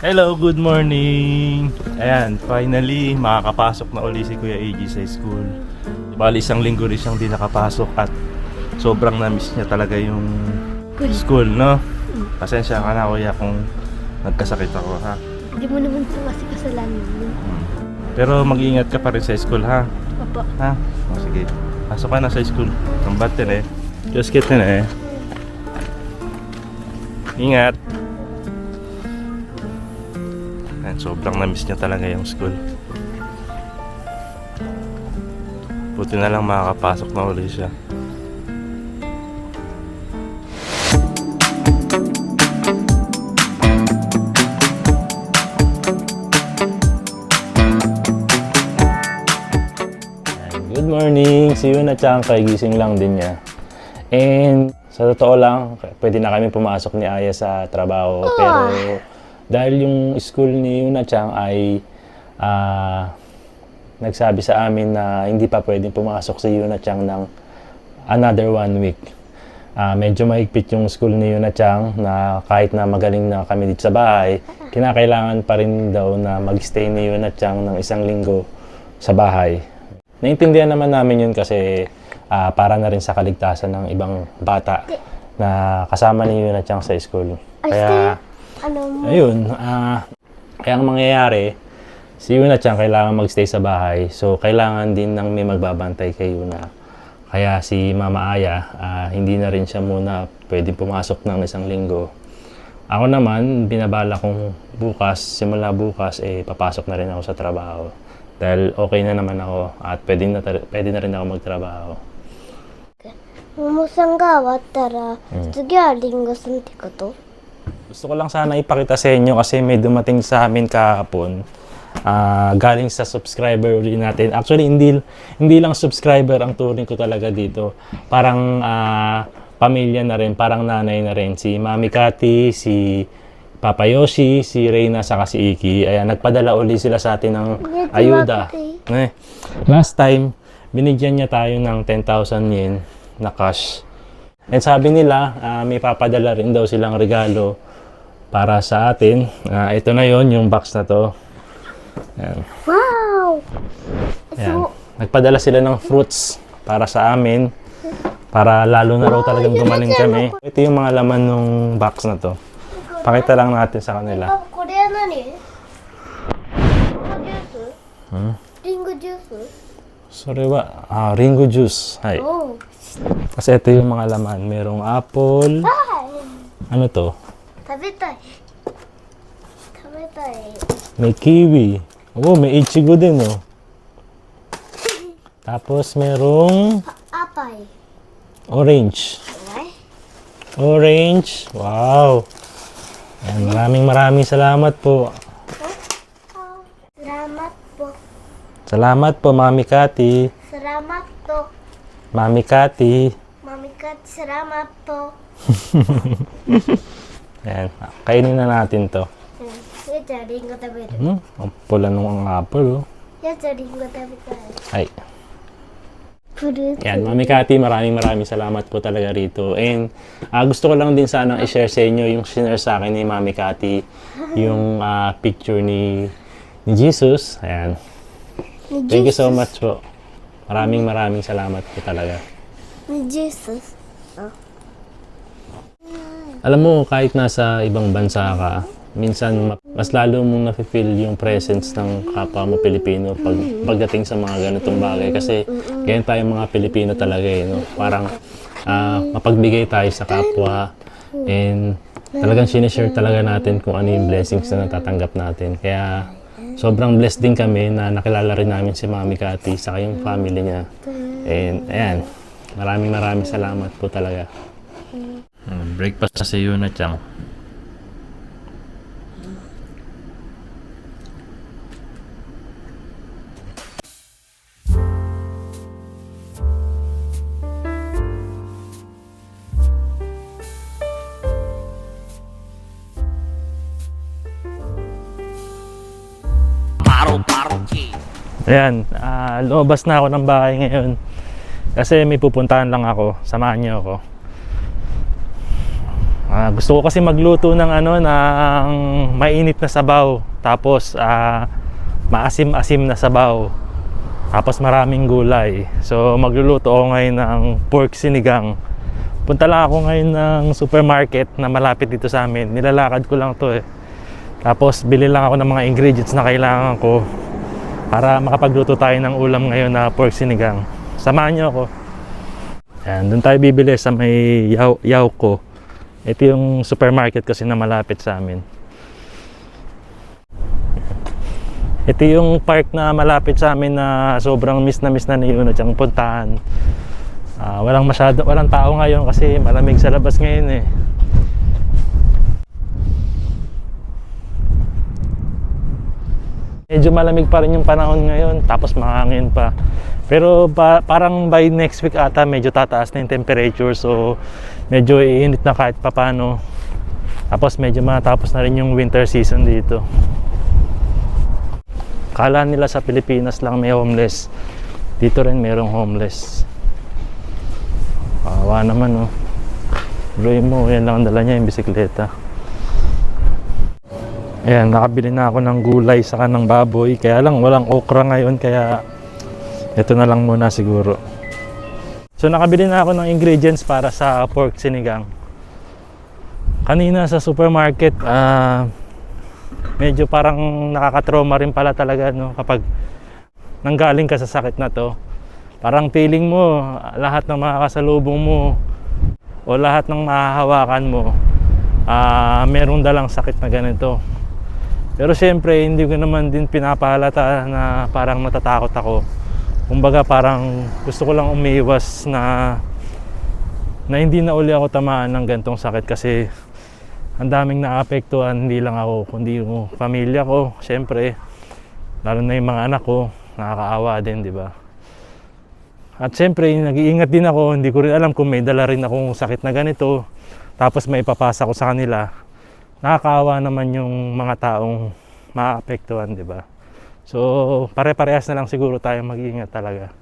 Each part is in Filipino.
Hello, good morning! Ayan, finally, makakapasok na uli si Kuya AG sa school. Bali, isang linggo rin siyang di nakapasok at sobrang na-miss niya talaga yung school, no? Pasensya ka na, Kuya, kung nagkasakit ako, ha? Hindi mo naman po kasi kasalanan yun. Pero mag-iingat ka pa rin sa school, ha? Opo. Ha? O, sige. Pasok ka na sa school. Tambatin eh. Just get na eh. Ingat! Ayan, sobrang na-miss niya talaga yung school. Buti na lang makakapasok na uli siya. Good morning! Si Yuna Chang, gising lang din niya. And sa totoo lang, pwede na kami pumasok ni Aya sa trabaho. Pero dahil yung school ni Yuna Chang ay nagsabi sa amin na hindi pa pwedeng pumasok si Yuna Chang ng another 1 week. Medyo mahigpit yung school ni Yuna Chang na kahit na magaling na kami dito sa bahay, kinakailangan pa rin daw na mag-stay ni Yuna Chang ng 1 linggo sa bahay. Naintindihan naman namin yun kasi para na rin sa kaligtasan ng ibang bata na kasama ni Yuna Chang sa school. Kaya, ayun, kaya ang mangyayari, si Yuna Chang kailangan magstay sa bahay. So, kailangan din ng may magbabantay kay Yuna. Kaya si Mama Aya, hindi na rin siya muna pwedeng pumasok ng 1 linggo. Ako naman, binabala kong simula bukas, papasok na rin ako sa trabaho. Dahil okay na naman ako at pwede na rin ako magtrabaho. 桃さんが終わったら、次はリンゴさんってこと? Gusto ko lang sana ipakita sa inyo kasi may dumating sa amin kahapon. Galing sa subscriber ulit natin. Actually, hindi lang subscriber ang turing ko talaga dito. Parang pamilya na rin, parang nanay na rin. Si Mami Cathy, si Papa Yoshi, si Reyna, saka si Iki. Ayan, nagpadala uli sila sa atin ng ayuda. Last time, binigyan niya tayo ng 10,000 yen na cash. And sabi nila, may papadala rin daw silang regalo para sa atin. Ito na yon yung box na to. Ayan. Wow! Ayan. Nagpadala sila ng fruits para sa amin. Para lalo na raw talagang gumaling kami. Ito yung mga laman ng box na to. Pakita lang natin sa kanila. これは何? リンゴジュース? Sorewa, ringo juice. Hai. Oh. Kasi ito yung mga laman. Merong apple. Ano to? 食べたい. May kiwi. Oh, may ichigo din, oh. Tapos merong Apay. orange. Orange. Wow. Ayan, maraming salamat po. Salamat po. Salamat po, Mami Cathy. Salamat po. Mami Cathy. Mami Kat, salamat po. Ayan, kainin na natin to. やつはリンゴ食べる. Ang pula nung apple, oh. やつはリンゴ食べたい. Ay. フルーツ. Yan, Mami Cathy, maraming salamat po talaga rito. And gusto ko lang din sanang i-share sa inyo yung sinare sa akin ni Mami Cathy, yung picture ni Jesus. Ayan. Thank you so much po. Maraming salamat po talaga. Ni Jesus. Alam mo, kahit nasa ibang bansa ka, minsan mas lalo mong nafe-feel yung presence ng kapwa mo Pilipino pagdating sa mga ganitong bagay. Kasi ganyan tayo mga Pilipino talaga eh, no? Parang mapagbigay tayo sa kapwa and talagang sinishare talaga natin kung ano yung blessings na natatanggap natin. Kaya sobrang blessed din kami na nakilala rin namin si Mami Cathy saka yung family niya. And ayan, maraming salamat po talaga. Breakfast na si Yuna Chang. Ayan, lumabas na ako ng bahay ngayon kasi may pupuntahan lang ako. Samahan niyo ako. Gusto ko kasi magluto ng ng mainit na sabaw, tapos maasim-asim na sabaw, tapos maraming gulay. So magluluto ako ngayon ng pork sinigang. Punta lang ako ngayon ng supermarket na malapit dito sa amin. Nilalakad ko lang to Tapos bili lang ako ng mga ingredients na kailangan ko para makapagluto tayo ng ulam ngayon na pork sinigang. Samahan niyo ako. Yan, doon tayo bibili sa may Yauco. Ito yung supermarket kasi na malapit sa amin. Ito yung park na malapit sa amin na sobrang miss na ni Yuna siyang puntahan. Walang tao ngayon kasi malamig sa labas ngayon Medyo malamig pa rin yung panahon ngayon, tapos mahangin pa. Pero parang by next week ata medyo tataas na yung temperature, so medyo iinit na kahit papano. Tapos medyo matapos na rin yung winter season dito. Kala nila sa Pilipinas lang may homeless, dito rin merong homeless. Kawawa naman Bluin mo, yan lang ang dala niya, yung bisikleta. Ayan, nakabili na ako ng gulay saka ng baboy. Kaya lang walang okra ngayon, kaya ito na lang muna siguro. So nakabili na ako ng ingredients para sa pork sinigang. Kanina sa supermarket, medyo parang nakakatrauma rin pala talaga kapag nanggaling ka sa sakit na to. Parang feeling mo lahat ng makakasalubong mo o lahat ng mahahawakan mo merong dalang sakit na ganito. Pero siyempre hindi ko naman din pinapahalata na parang natatakot ako. Kumbaga parang gusto ko lang umiwas na hindi na uli ako tamaan ng gantong sakit, kasi ang daming naapektuhan, hindi lang ako kundi yung pamilya ko, siyempre lalo na yung mga anak ko, nakakaawa din, di ba? At siyempre nag-iingat din ako, hindi ko rin alam kung may dala rin akong sakit na ganito, tapos may ipapasa ko sa kanila. Nakakaawa naman yung mga taong maapektuhan, di ba? So, pare-parehas na lang siguro tayo mag-iingat talaga.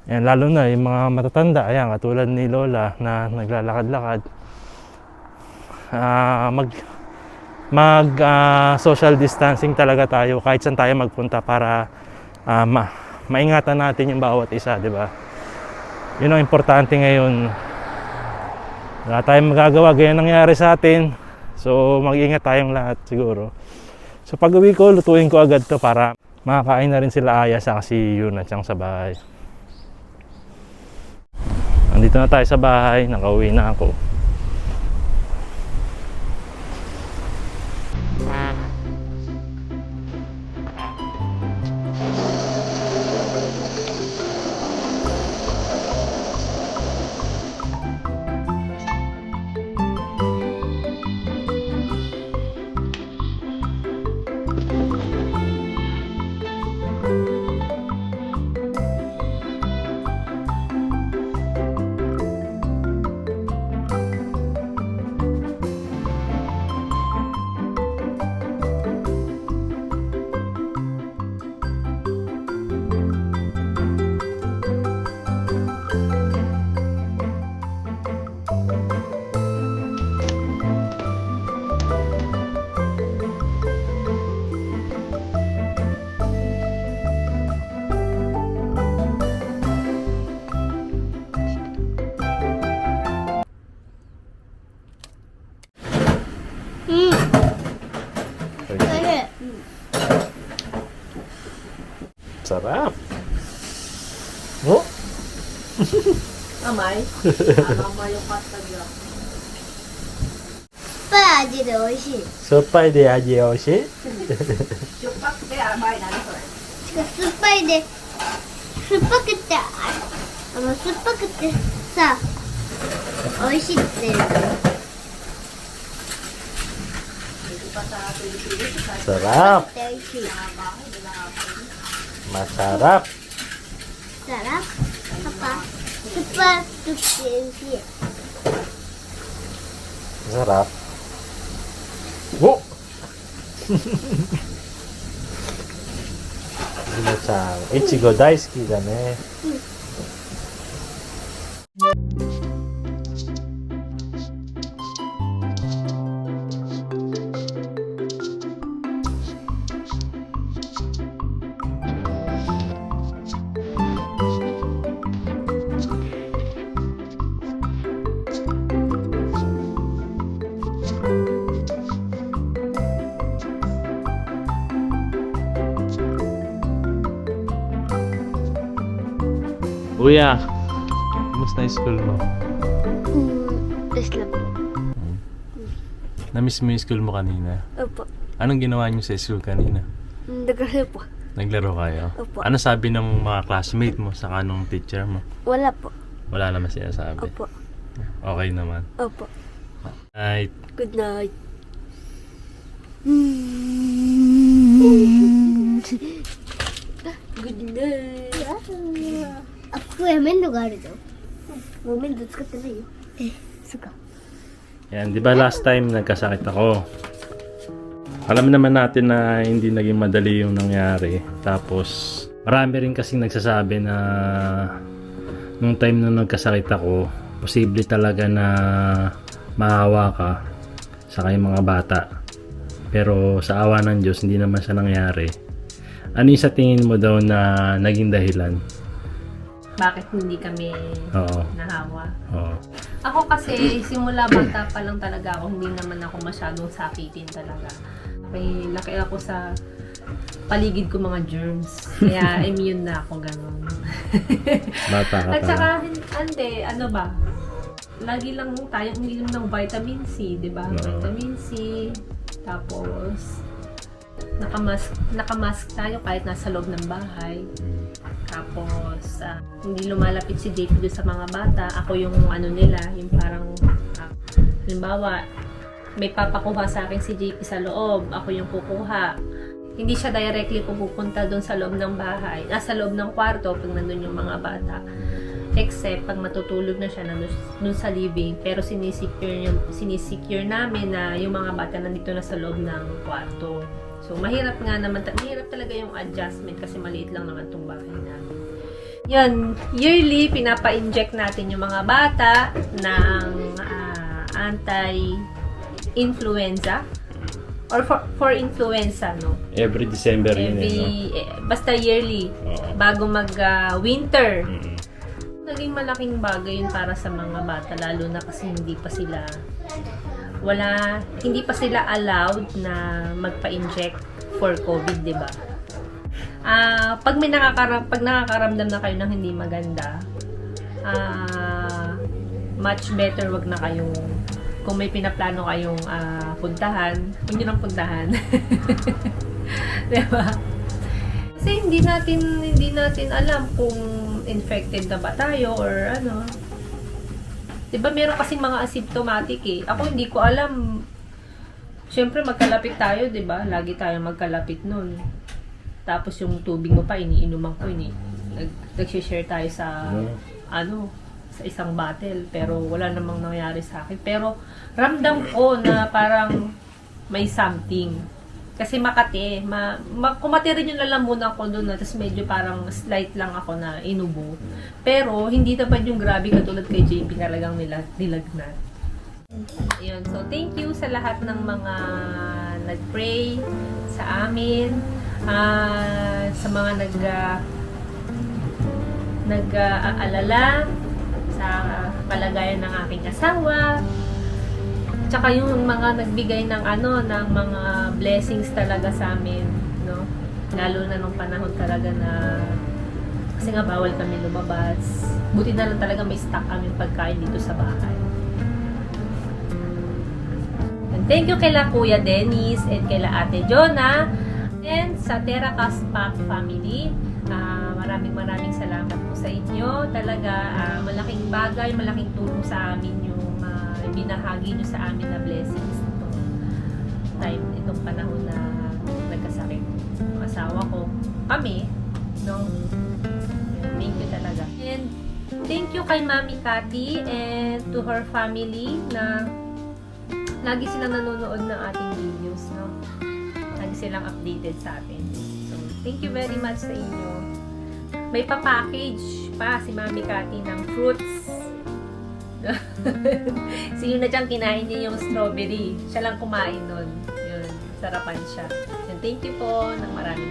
Yan, lalo na yung mga matatanda, ayan, katulad ni Lola na naglalakad-lakad. Social distancing talaga tayo kahit saan tayo magpunta para maingatan natin yung bawat isa, di ba? Yun ang importante ngayon. Wala tayong magagawa, ganyan nangyari sa atin. So, mag-iingat tayong lahat siguro. So pag uwi ko, lutuin ko agad to para makakain na rin sila Aya sa si Yuna siyang sa bahay. Nandito na tayo sa bahay, nakauwi na ako. Sarap. Oh? Amay? Amay yung pasta niya. 酸っぱい味で美味しい。しょっぱいで味おいしい？ しょっぱくて甘いな、それ。酸っぱいで、酸っぱくて、酸っぱくてさ、美味しいっていう。 Sarap. 美味しい。 Masarap. Sarap. Papa, 酸っぱくて美味しい。 Masarap. Oh! Yuna-chan, ichigo 大好きだね。Kuya, kumusta yung school mo? Islam po. Na-miss mo yung school mo kanina? Opo. Anong ginawa niyo sa school kanina? Nagrasa po. Naglaro kayo? Opo. Ano sabi ng mga classmate mo sa kanong teacher mo? Wala po. Wala naman sinasabi. Opo. Okay naman. Opo. Night. Good night. Good night. Aku yang lugar itu. Momen itu sekarang tadi. Suka. Yan, di ba last time nagkasakit ako? Alam naman natin na hindi naging madali yung nangyari. Tapos, marami rin kasing nagsasabi na nung time na nagkasakit ako, posible talaga na maawa ka sa kayong mga bata. Pero sa awa ng Diyos, hindi naman siya nangyari. Ano yung sa tingin mo daw na naging dahilan? Bakit hindi kami Oo. nahawa? Oo. Ako kasi, simula bata pa lang talaga ako, hindi naman ako masyadong sakitin talaga. Laki ako sa paligid ko mga germs. Kaya immune na ako, ganun. Bata ka At pa. saka, hindi, ano ba? Lagi lang tayong uminom ng vitamin C, di ba? Oo. Vitamin C. Tapos, nakamask tayo kahit nasa loob ng bahay. Tapos, hindi lumalapit si JP doon sa mga bata. Ako yung ano nila, yung parang, halimbawa, may papakuha sa akin si JP sa loob. Ako yung kukuha. Hindi siya directly pupunta doon sa loob ng bahay. Nasa loob ng kwarto pag nandun yung mga bata. Except pag matutulog na siya nandun sa living. Pero sinisecure namin na yung mga bata nandito na sa loob ng kwarto. So, mahirap talaga yung adjustment kasi maliit lang naman itong bahay namin. Yan, yearly, pinapa-inject natin yung mga bata ng anti-influenza or for influenza, no? Every December yun Basta yearly, Oo. bago mag-winter. Mm-mm. Naging malaking bagay yun para sa mga bata, lalo na kasi hindi pa sila allowed na magpa-inject for COVID, di ba? Pag nakakaramdam na kayo ng hindi maganda, much better wag na kayong, kung may pinaplano kayong puntahan, huwag nyo nang puntahan. Di ba? Kasi hindi natin alam kung infected na ba tayo or ano. Diba meron kasing mga asymptomatic eh. Ako hindi ko alam. Siyempre magkalapit tayo, diba? Lagi tayo magkalapit nun. Tapos yung tubig mo pa, iniinuman ko, nag-share tayo sa, sa isang bottle. Pero wala namang nangyari sa akin. Pero ramdam ko na parang may something. Kasi Makati, kumati rin yung lalamunan ko doon, tapos medyo parang slight lang ako na inubo. Pero, hindi naman yung grabe katulad kay JP talagang nilagnat. Ayun, so thank you sa lahat ng mga nag-pray sa amin, sa mga nag-aalala sa kalagayan ng aking asawa, tsaka yung mga nagbigay ng ng mga blessings talaga sa amin, no? Lalo na nung panahon talaga na kasi nga bawal kami lumabas. Buti na lang talaga may stock kami pagkain dito sa bahay. And thank you kay Kuya Dennis and kay Ate Jonah and sa Terracast Pack family. Maraming salamat po sa inyo. Talaga malaking bagay, malaking tulong sa amin yung binahagi nyo sa amin na blessings itong panahon na nagkasakit yung asawa ko, kami, no? Thank you talaga. And thank you kay Mami Cathy and to her family na lagi silang nanonood ng ating videos, no? Lagi silang updated sa atin. So, thank you very much sa inyo. May pa-package pa si Mami Cathy ng fruits. Si Yuna Chang kinain niya yung strawberry. Siya lang kumain nun. Yun, sarapan siya. And thank you po ng maraming